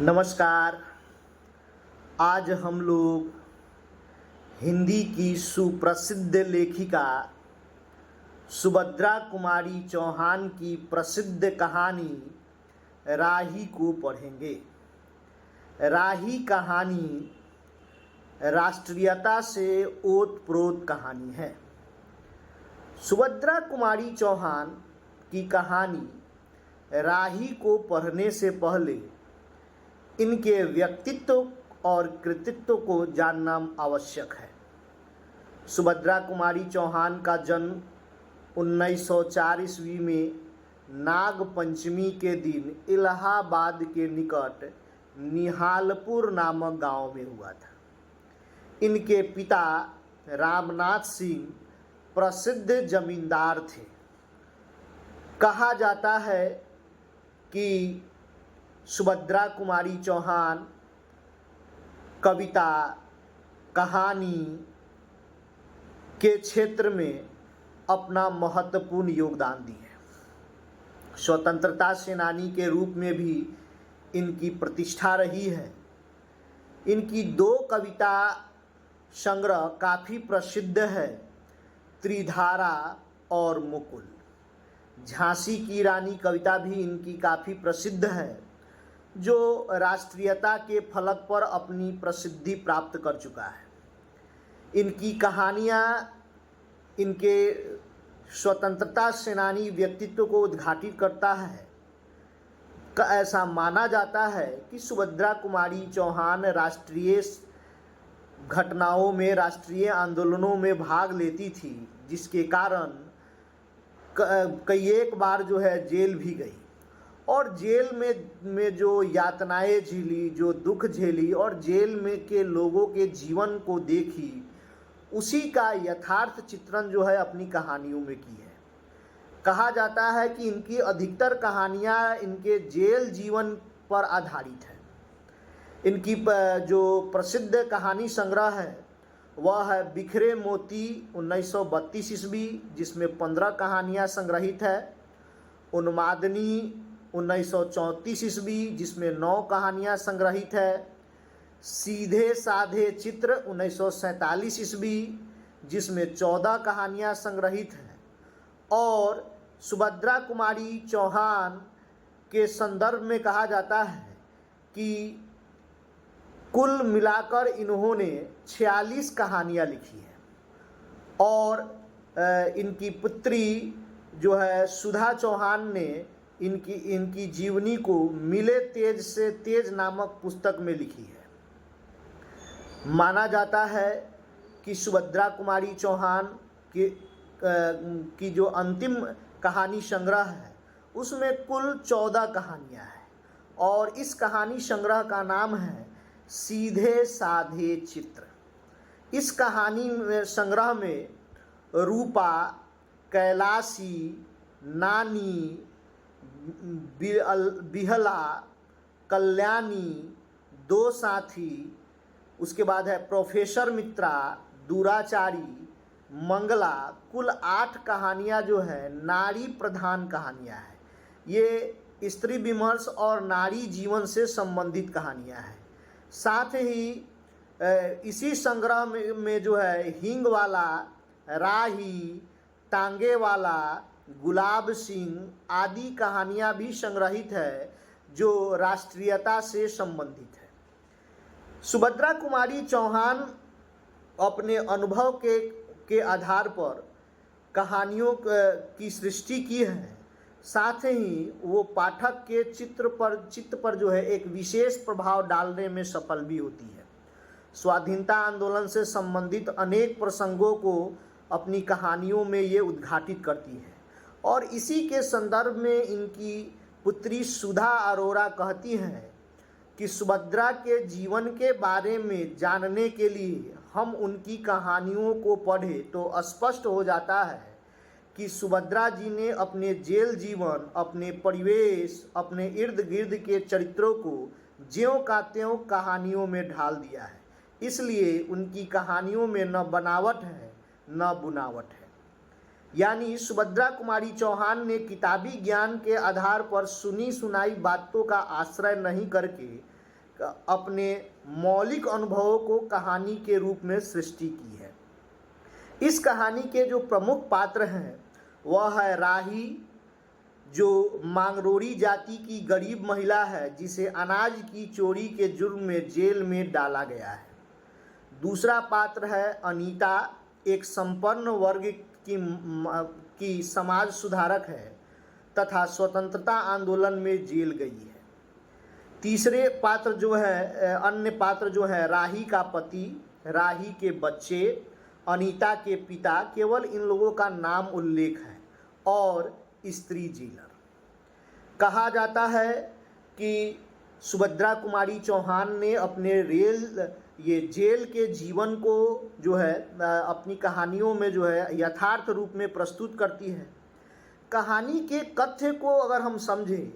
नमस्कार। आज हम लोग हिंदी की सुप्रसिद्ध लेखिका सुभद्रा कुमारी चौहान की प्रसिद्ध कहानी राही को पढ़ेंगे। राही कहानी राष्ट्रीयता से ओतप्रोत कहानी है। सुभद्रा कुमारी चौहान की कहानी राही को पढ़ने से पहले इनके व्यक्तित्व और कृतित्व को जानना आवश्यक है। सुभद्रा कुमारी चौहान का जन्म 1904 ईस्वी में नाग पंचमी के दिन इलाहाबाद के निकट निहालपुर नामक गांव में हुआ था। इनके पिता रामनाथ सिंह प्रसिद्ध जमींदार थे। कहा जाता है कि सुभद्रा कुमारी चौहान कविता कहानी के क्षेत्र में अपना महत्वपूर्ण योगदान दी है। स्वतंत्रता सेनानी के रूप में भी इनकी प्रतिष्ठा रही है। इनकी दो कविता संग्रह काफ़ी प्रसिद्ध है, त्रिधारा और मुकुल। झांसी की रानी कविता भी इनकी काफ़ी प्रसिद्ध है, जो राष्ट्रीयता के फलक पर अपनी प्रसिद्धि प्राप्त कर चुका है। इनकी कहानियाँ इनके स्वतंत्रता सेनानी व्यक्तित्व को उद्घाटित करता है। ऐसा माना जाता है कि सुभद्रा कुमारी चौहान राष्ट्रीय घटनाओं में, राष्ट्रीय आंदोलनों में भाग लेती थी, जिसके कारण कई एक बार जो है जेल भी गई और जेल में जो यातनाएं झेली, जो दुख झेली और जेल में के लोगों के जीवन को देखी, उसी का यथार्थ चित्रण जो है अपनी कहानियों में की है। कहा जाता है कि इनकी अधिकतर कहानियां इनके जेल जीवन पर आधारित है। इनकी जो प्रसिद्ध कहानी संग्रह है वह है बिखरे मोती 1932 ईस्वी, जिसमें 15 कहानियां संग्रहित है। उन्मादनी 1934 ईस्वी, जिसमें 9 कहानियां संग्रहित है। सीधे साधे चित्र 1947 ईस्वी, जिसमें 14 कहानियां संग्रहित हैं। और सुभद्रा कुमारी चौहान के संदर्भ में कहा जाता है कि कुल मिलाकर इन्होंने 46 कहानियां लिखी हैं। और इनकी पुत्री जो है सुधा चौहान ने इनकी जीवनी को मिले तेज से तेज नामक पुस्तक में लिखी है। माना जाता है कि सुभद्रा कुमारी चौहान की जो अंतिम कहानी संग्रह है उसमें कुल 14 कहानियां हैं और इस कहानी संग्रह का नाम है सीधे साधे चित्र। इस कहानी संग्रह में रूपा, कैलाशी, नानी, बिहला, कल्याणी, दो साथी, उसके बाद है प्रोफेसर मित्रा, दुराचारी, मंगला, कुल 8 कहानियाँ जो है नारी प्रधान कहानियाँ हैं। ये स्त्री विमर्श और नारी जीवन से संबंधित कहानियाँ हैं। साथ ही इसी संग्रह में जो है हिंग वाला, राही, टांगे वाला, गुलाब सिंह आदि कहानियाँ भी संग्रहित है, जो राष्ट्रीयता से संबंधित है। सुभद्रा कुमारी चौहान अपने अनुभव के आधार पर कहानियों की सृष्टि की है। साथ ही वो पाठक के चित्त पर जो है एक विशेष प्रभाव डालने में सफल भी होती है। स्वाधीनता आंदोलन से संबंधित अनेक प्रसंगों को अपनी कहानियों में ये उद्घाटित करती है। और इसी के संदर्भ में इनकी पुत्री सुधा अरोरा कहती हैं कि सुभद्रा के जीवन के बारे में जानने के लिए हम उनकी कहानियों को पढ़ें तो स्पष्ट हो जाता है कि सुभद्रा जी ने अपने जेल जीवन, अपने परिवेश, अपने इर्द गिर्द के चरित्रों को ज्यों का त्यों कहानियों में ढाल दिया है। इसलिए उनकी कहानियों में न बनावट है न बुनावट है। यानी सुभद्रा कुमारी चौहान ने किताबी ज्ञान के आधार पर सुनी सुनाई बातों का आश्रय नहीं करके अपने मौलिक अनुभवों को कहानी के रूप में सृष्टि की है। इस कहानी के जो प्रमुख पात्र हैं वह है राही, जो मांगरोरी जाति की गरीब महिला है जिसे अनाज की चोरी के जुर्म में जेल में डाला गया है। दूसरा पात्र है अनीता, एक संपन्न वर्ग की समाज सुधारक है तथा स्वतंत्रता आंदोलन में जेल गई है। तीसरे पात्र जो है अन्य पात्र जो है राही का पति, राही के बच्चे, अनीता के पिता, केवल इन लोगों का नाम उल्लेख है, और स्त्री जेलर। कहा जाता है कि सुभद्रा कुमारी चौहान ने अपने जेल के जीवन को जो है अपनी कहानियों में जो है यथार्थ रूप में प्रस्तुत करती है। कहानी के कथ्य को अगर हम समझें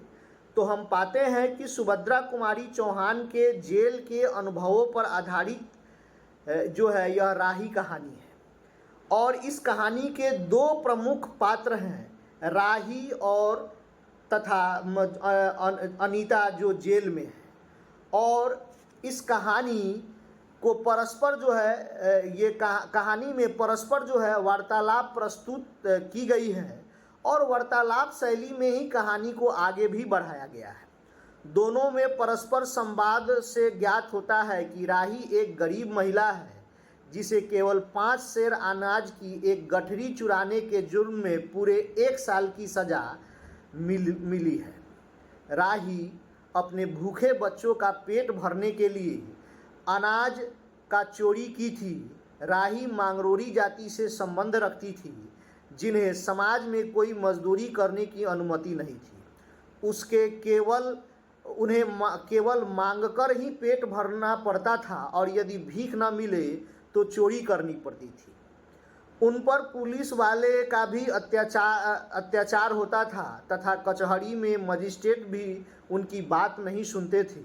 तो हम पाते हैं कि सुभद्रा कुमारी चौहान के जेल के अनुभवों पर आधारित जो है यह राही कहानी है, और इस कहानी के दो प्रमुख पात्र हैं राही और तथा अनीता जो जेल में है। और इस कहानी को परस्पर जो है ये कहानी में परस्पर जो है वार्तालाप प्रस्तुत की गई है, और वार्तालाप शैली में ही कहानी को आगे भी बढ़ाया गया है। दोनों में परस्पर संवाद से ज्ञात होता है कि राही एक गरीब महिला है जिसे केवल 5 सेर अनाज की एक गठरी चुराने के जुर्म में पूरे 1 साल की सज़ा मिली है। राही अपने भूखे बच्चों का पेट भरने के लिए अनाज का चोरी की थी। राही मांगरोरी जाति से संबंध रखती थी जिन्हें समाज में कोई मजदूरी करने की अनुमति नहीं थी। उन्हें केवल मांगकर ही पेट भरना पड़ता था, और यदि भीख न मिले तो चोरी करनी पड़ती थी। उन पर पुलिस वाले का भी अत्याचार होता था तथा कचहरी में मजिस्ट्रेट भी उनकी बात नहीं सुनते थे।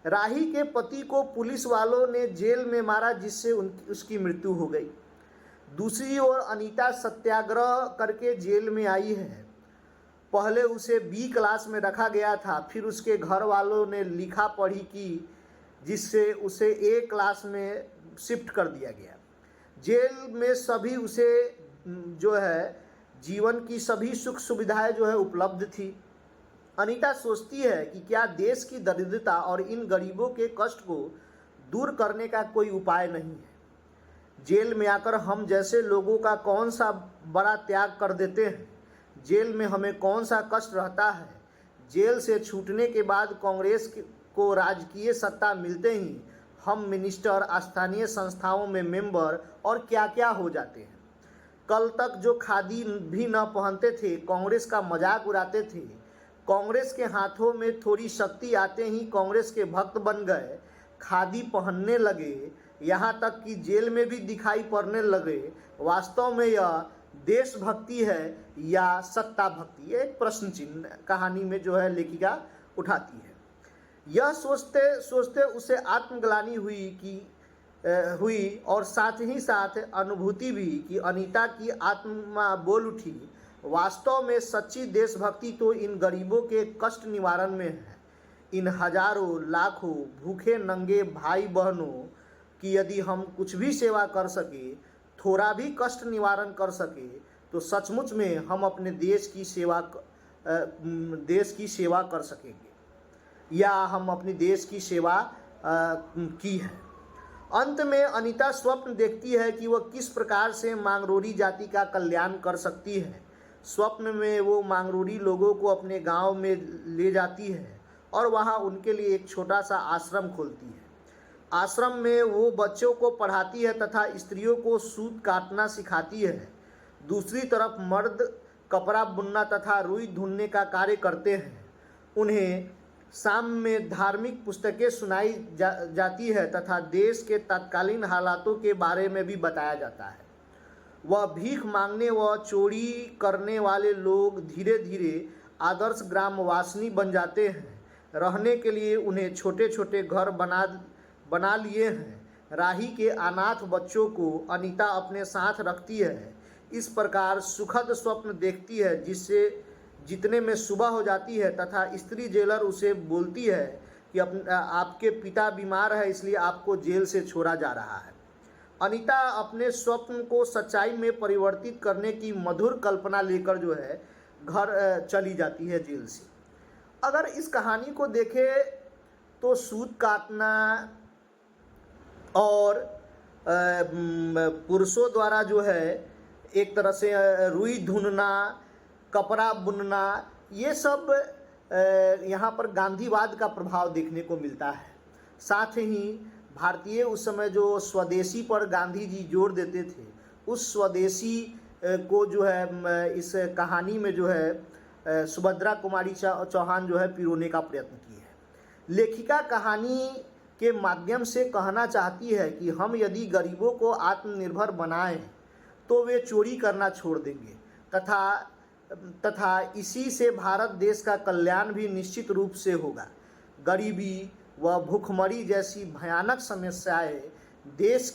राही के पति को पुलिस वालों ने जेल में मारा जिससे उसकी मृत्यु हो गई। दूसरी ओर अनीता सत्याग्रह करके जेल में आई है। पहले उसे बी क्लास में रखा गया था, फिर उसके घर वालों ने लिखा पढ़ी की जिससे उसे ए क्लास में शिफ्ट कर दिया गया। जेल में सभी उसे जो है जीवन की सभी सुख सुविधाएं जो है उपलब्ध थी। अनीता सोचती है कि क्या देश की दरिद्रता और इन गरीबों के कष्ट को दूर करने का कोई उपाय नहीं है। जेल में आकर हम जैसे लोगों का कौन सा बड़ा त्याग कर देते हैं। जेल में हमें कौन सा कष्ट रहता है। जेल से छूटने के बाद कांग्रेस को राजकीय सत्ता मिलते ही हम मिनिस्टर, स्थानीय संस्थाओं में मेंबर और क्या क्या हो जाते हैं। कल तक जो खादी भी न पहनते थे कांग्रेस का मजाक उड़ाते थे। कांग्रेस के हाथों में थोड़ी शक्ति आते ही कांग्रेस के भक्त बन गए, खादी पहनने लगे, यहाँ तक कि जेल में भी दिखाई पड़ने लगे। वास्तव में यह देशभक्ति है या सत्ता भक्ति, एक प्रश्न चिन्ह कहानी में जो है लेखिका उठाती है। यह सोचते सोचते उसे आत्मग्लानि हुई और साथ ही साथ अनुभूति भी कि अनीता की आत्मा बोल उठी, वास्तव में सच्ची देशभक्ति तो इन गरीबों के कष्ट निवारण में है। इन हजारों लाखों भूखे नंगे भाई बहनों की यदि हम कुछ भी सेवा कर सके, थोड़ा भी कष्ट निवारण कर सके, तो सचमुच में हम अपने देश की सेवा कर सकेंगे या हम अपने देश की सेवा की है। अंत में अनीता स्वप्न देखती है कि वह किस प्रकार से मांगरोरी जाति का कल्याण कर सकती है। स्वप्न में वो मांगरोरी लोगों को अपने गांव में ले जाती है और वहां उनके लिए एक छोटा सा आश्रम खोलती है। आश्रम में वो बच्चों को पढ़ाती है तथा स्त्रियों को सूत काटना सिखाती है। दूसरी तरफ मर्द कपड़ा बुनना तथा रुई धुनने का कार्य करते हैं। उन्हें शाम में धार्मिक पुस्तकें सुनाई जाती है तथा देश के तत्कालीन हालातों के बारे में भी बताया जाता है। वह भीख मांगने व चोरी करने वाले लोग धीरे धीरे आदर्श ग्रामवासिनी बन जाते हैं। रहने के लिए उन्हें छोटे छोटे घर बना लिए हैं। राही के अनाथ बच्चों को अनीता अपने साथ रखती है। इस प्रकार सुखद स्वप्न देखती है जिससे जितने में सुबह हो जाती है तथा स्त्री जेलर उसे बोलती है कि आपके पिता बीमार है इसलिए आपको जेल से छोड़ा जा रहा है। अनीता अपने स्वप्न को सच्चाई में परिवर्तित करने की मधुर कल्पना लेकर जो है घर चली जाती है जेल से। अगर इस कहानी को देखें तो सूत काटना और पुरुषों द्वारा जो है एक तरह से रुई धुनना, कपड़ा बुनना, ये सब यहाँ पर गांधीवाद का प्रभाव देखने को मिलता है। साथ ही भारतीय उस समय जो स्वदेशी पर गांधी जी जोर देते थे, उस स्वदेशी को जो है इस कहानी में जो है सुभद्रा कुमारी चौहान जो है पिरोने का प्रयत्न की है। लेखिका कहानी के माध्यम से कहना चाहती है कि हम यदि गरीबों को आत्मनिर्भर बनाएं तो वे चोरी करना छोड़ देंगे तथा इसी से भारत देश का कल्याण भी निश्चित रूप से होगा। गरीबी व भूखमरी जैसी भयानक समस्याएं देश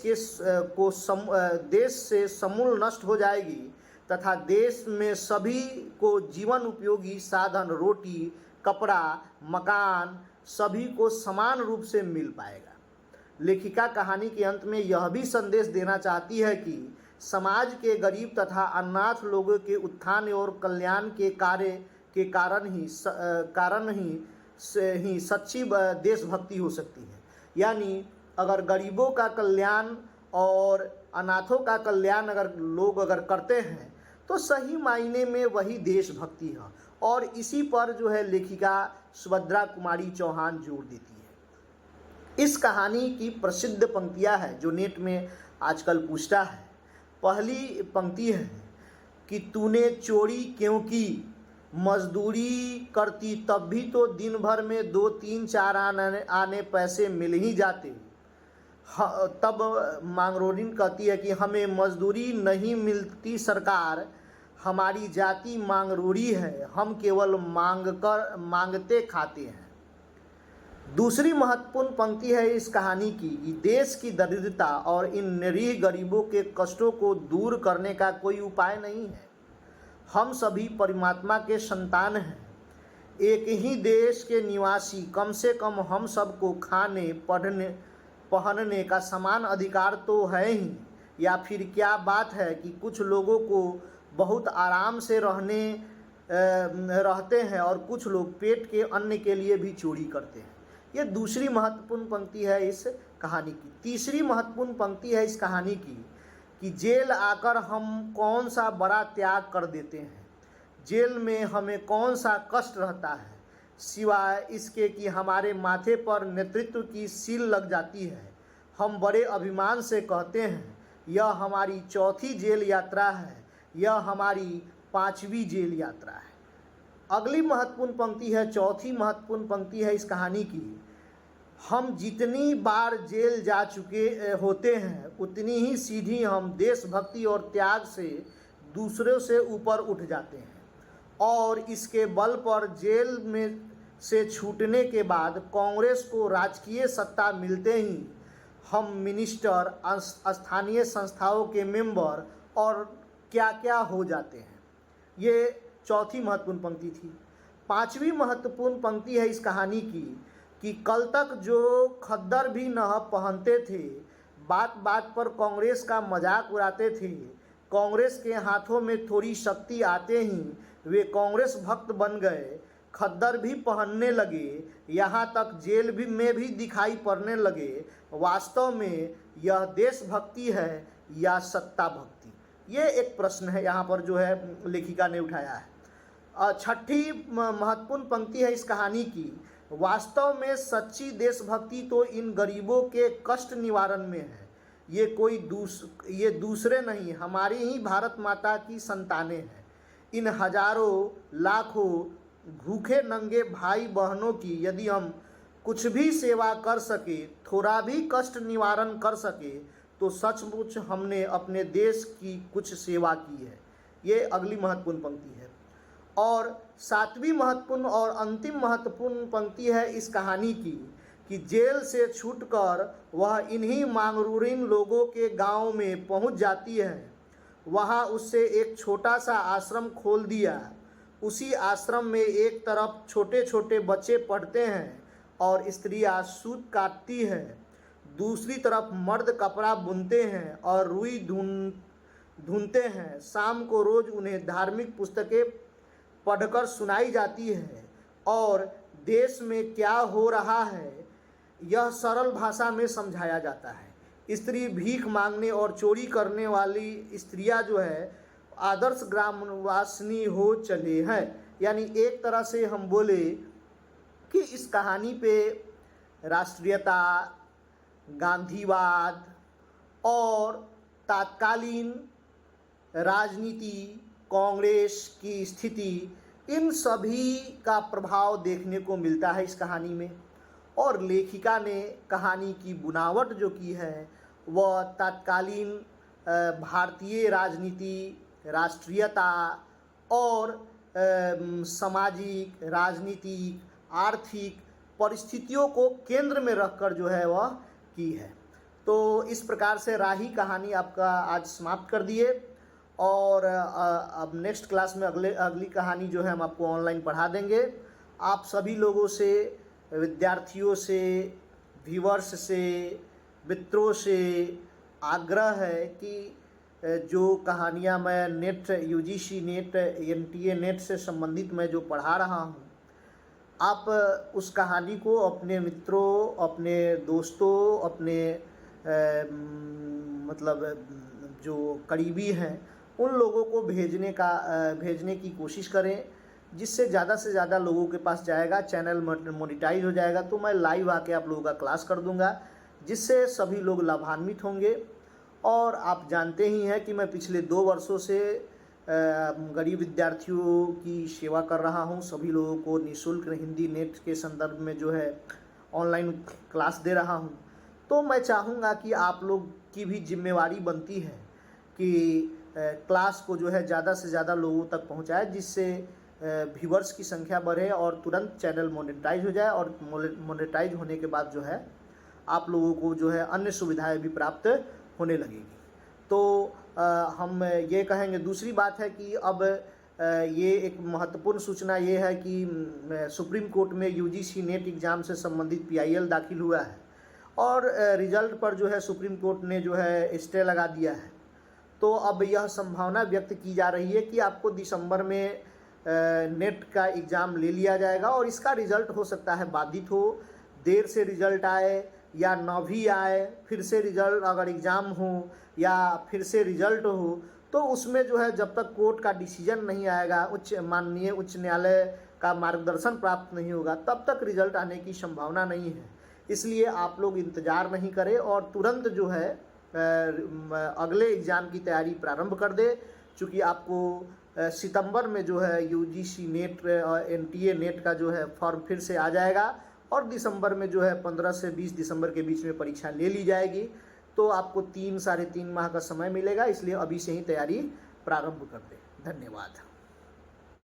से समूल नष्ट हो जाएगी तथा देश में सभी को जीवन उपयोगी साधन, रोटी, कपड़ा, मकान सभी को समान रूप से मिल पाएगा। लेखिका कहानी के अंत में यह भी संदेश देना चाहती है कि समाज के गरीब तथा अनाथ लोगों के उत्थान और कल्याण के कार्य के कारण ही सच्ची देशभक्ति हो सकती है। यानी अगर गरीबों का कल्याण और अनाथों का कल्याण अगर करते हैं तो सही मायने में वही देशभक्ति है। और इसी पर जो है लेखिका सुभद्रा कुमारी चौहान जोर देती है। इस कहानी की प्रसिद्ध पंक्तियां हैं जो नेट में आजकल पूछता है। पहली पंक्ति है कि तूने चोरी क्यों की, मजदूरी करती तब भी तो दिन भर में 2, 3, 4 आने पैसे मिल ही जाते। तब मांगरोलिन कहती है कि हमें मजदूरी नहीं मिलती सरकार, हमारी जाति मांगरूरी है, हम केवल मांगते खाते हैं। दूसरी महत्वपूर्ण पंक्ति है इस कहानी की कि देश की दरिद्रता और इन निरीह गरीबों के कष्टों को दूर करने का कोई उपाय नहीं है। हम सभी परमात्मा के संतान हैं, एक ही देश के निवासी। कम से कम हम सबको खाने, पहनने का समान अधिकार तो है ही। या फिर क्या बात है कि कुछ लोगों को बहुत आराम से रहते हैं और कुछ लोग पेट के अन्न के लिए भी चोरी करते हैं। ये दूसरी महत्वपूर्ण पंक्ति है इस कहानी की। तीसरी महत्वपूर्ण पंक्ति है इस कहानी की कि जेल आकर हम कौन सा बड़ा त्याग कर देते हैं। जेल में हमें कौन सा कष्ट रहता है सिवाय इसके कि हमारे माथे पर नेतृत्व की सील लग जाती है। हम बड़े अभिमान से कहते हैं यह हमारी चौथी जेल यात्रा है, यह हमारी 5वीं जेल यात्रा है। अगली महत्वपूर्ण पंक्ति है, चौथी महत्वपूर्ण पंक्ति है इस कहानी की। हम जितनी बार जेल जा चुके होते हैं उतनी ही सीधी हम देशभक्ति और त्याग से दूसरों से ऊपर उठ जाते हैं। और इसके बल पर जेल में से छूटने के बाद कांग्रेस को राजकीय सत्ता मिलते ही हम मिनिस्टर, स्थानीय संस्थाओं के मेंबर और क्या क्या हो जाते हैं। ये चौथी महत्वपूर्ण पंक्ति थी। 5वीं महत्वपूर्ण पंक्ति है इस कहानी की कि कल तक जो खद्दर भी न पहनते थे, बात बात पर कांग्रेस का मजाक उड़ाते थे, कांग्रेस के हाथों में थोड़ी शक्ति आते ही वे कांग्रेस भक्त बन गए, खद्दर भी पहनने लगे, यहाँ तक जेल में भी दिखाई पड़ने लगे। वास्तव में यह देशभक्ति है या सत्ता भक्ति? ये एक प्रश्न है यहाँ पर जो है लेखिका ने उठाया है। छठी महत्वपूर्ण पंक्ति है इस कहानी की। वास्तव में सच्ची देशभक्ति तो इन गरीबों के कष्ट निवारण में है। ये दूसरे नहीं, हमारी ही भारत माता की संतानें हैं। इन हजारों लाखों भूखे नंगे भाई बहनों की यदि हम कुछ भी सेवा कर सके, थोड़ा भी कष्ट निवारण कर सके, तो सचमुच हमने अपने देश की कुछ सेवा की है। ये अगली महत्वपूर्ण पंक्ति है। और 7वीं महत्वपूर्ण और अंतिम महत्वपूर्ण पंक्ति है इस कहानी की कि जेल से छूटकर वह इन्हीं मांगरूरीन लोगों के गांव में पहुंच जाती है। वहां उससे एक छोटा सा आश्रम खोल दिया। उसी आश्रम में एक तरफ छोटे छोटे बच्चे पढ़ते हैं और स्त्रियां सूत काटती है, दूसरी तरफ मर्द कपड़ा बुनते हैं और रुई ढूंढते हैं। शाम को रोज उन्हें धार्मिक पुस्तकें पढ़कर सुनाई जाती है और देश में क्या हो रहा है यह सरल भाषा में समझाया जाता है। स्त्री भीख मांगने और चोरी करने वाली स्त्रियां जो है आदर्श ग्रामवासिनी हो चले हैं। यानी एक तरह से हम बोले कि इस कहानी पे राष्ट्रीयता, गांधीवाद और तात्कालीन राजनीति, कांग्रेस की स्थिति, इन सभी का प्रभाव देखने को मिलता है इस कहानी में। और लेखिका ने कहानी की बुनावट जो की है वह तत्कालीन भारतीय राजनीति, राष्ट्रीयता और सामाजिक, राजनीतिक, आर्थिक परिस्थितियों को केंद्र में रखकर जो है वह की है। तो इस प्रकार से राही कहानी आपका आज समाप्त कर दिए और अब नेक्स्ट क्लास में अगली कहानी जो है हम आपको ऑनलाइन पढ़ा देंगे। आप सभी लोगों से, विद्यार्थियों से, व्यूअर्स से, मित्रों से आग्रह है कि जो कहानियाँ मैं net, UGC net, NTA net से संबंधित मैं जो पढ़ा रहा हूँ, आप उस कहानी को अपने मित्रों, अपने दोस्तों, अपने मतलब जो करीबी हैं उन लोगों को भेजने की कोशिश करें, जिससे ज़्यादा से ज़्यादा लोगों के पास जाएगा, चैनल मोनेटाइज हो जाएगा। तो मैं लाइव आके आप लोगों का क्लास कर दूंगा, जिससे सभी लोग लाभान्वित होंगे। और आप जानते ही हैं कि मैं पिछले 2 वर्षों से गरीब विद्यार्थियों की सेवा कर रहा हूं। सभी लोगों को निःशुल्क हिंदी नेट के संदर्भ में जो है ऑनलाइन क्लास दे रहा हूं। तो मैं चाहूँगा कि आप लोग की भी जिम्मेवारी बनती है कि क्लास को जो है ज़्यादा से ज़्यादा लोगों तक पहुँचाए, जिससे व्यूअर्स की संख्या बढ़े और तुरंत चैनल मोनेटाइज हो जाए। और मोनेटाइज होने के बाद जो है आप लोगों को जो है अन्य सुविधाएं भी प्राप्त होने लगेगी। तो हम ये कहेंगे, दूसरी बात है कि अब ये एक महत्वपूर्ण सूचना ये है कि सुप्रीम कोर्ट में यूजीसी नेट एग्ज़ाम से संबंधित PIL दाखिल हुआ है और रिजल्ट पर जो है सुप्रीम कोर्ट ने जो है स्टे लगा दिया है। तो अब यह संभावना व्यक्त की जा रही है कि आपको दिसंबर में नेट का एग्ज़ाम ले लिया जाएगा और इसका रिज़ल्ट हो सकता है बाधित हो, देर से रिज़ल्ट आए या न भी आए, फिर से रिज़ल्ट अगर एग्ज़ाम हो या फिर से रिज़ल्ट हो, तो उसमें जो है जब तक कोर्ट का डिसीजन नहीं आएगा, माननीय उच्च न्यायालय का मार्गदर्शन प्राप्त नहीं होगा, तब तक रिज़ल्ट आने की संभावना नहीं है। इसलिए आप लोग इंतज़ार नहीं करें और तुरंत जो है अगले एग्ज़ाम की तैयारी प्रारंभ कर दे। चूँकि आपको सितंबर में जो है यूजीसी नेट और एनटीए नेट का जो है फॉर्म फिर से आ जाएगा और दिसंबर में जो है 15 से 20 दिसंबर के बीच में परीक्षा ले ली जाएगी। तो आपको 3 साढ़े 3 माह का समय मिलेगा, इसलिए अभी से ही तैयारी प्रारंभ कर दें। धन्यवाद।